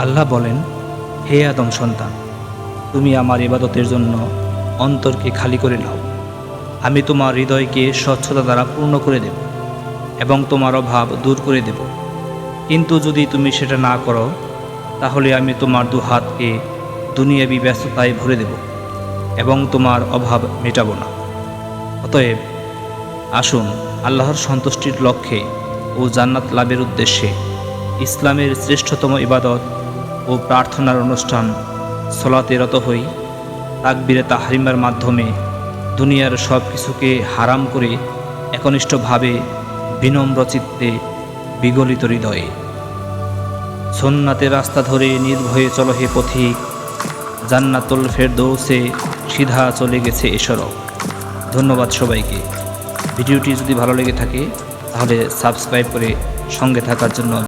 আল্লাহ বলেন, হে আদম সন্তান, তুমি আমার ইবাদতের জন্য অন্তরকে খালি করে নাও। আমি তোমার হৃদয়কে স্বচ্ছতা দ্বারা পূর্ণ করে দেব এবং তোমার অভাব দূর করে দেব। কিন্তু যদি তুমি সেটা না করো, তাহলে আমি তোমার দুহাতকে দুনিয়াবি ব্যস্ততায় ভরে দেব এবং তোমার অভাব মেটাবো না। অতএব আসুন আল্লাহর সন্তুষ্টির লক্ষ্যে ও জান্নাত লাভের উদ্দেশ্যে ইসলামের শ্রেষ্ঠতম ইবাদত ও প্রার্থনার অনুষ্ঠান সলাতে রত হই। তাকবীরে তাহরিমার মাধ্যমে দুনিয়ার সব কিছুকে হারাম করে একনিষ্ঠভাবে বিনম্র চিত্তে বিগলিত হৃদয়ে সুন্নাতের রাস্তা ধরে নির্ভয়ে চলো হে পথিক, জান্নাতুল ফেরদৌসে সিধা চলে গেছে এ সড়ক। ধন্যবাদ সবাইকে। ভিডিওটি যদি ভালো লেগে থাকে তাহলে সাবস্ক্রাইব করে সঙ্গে থাকার জন্য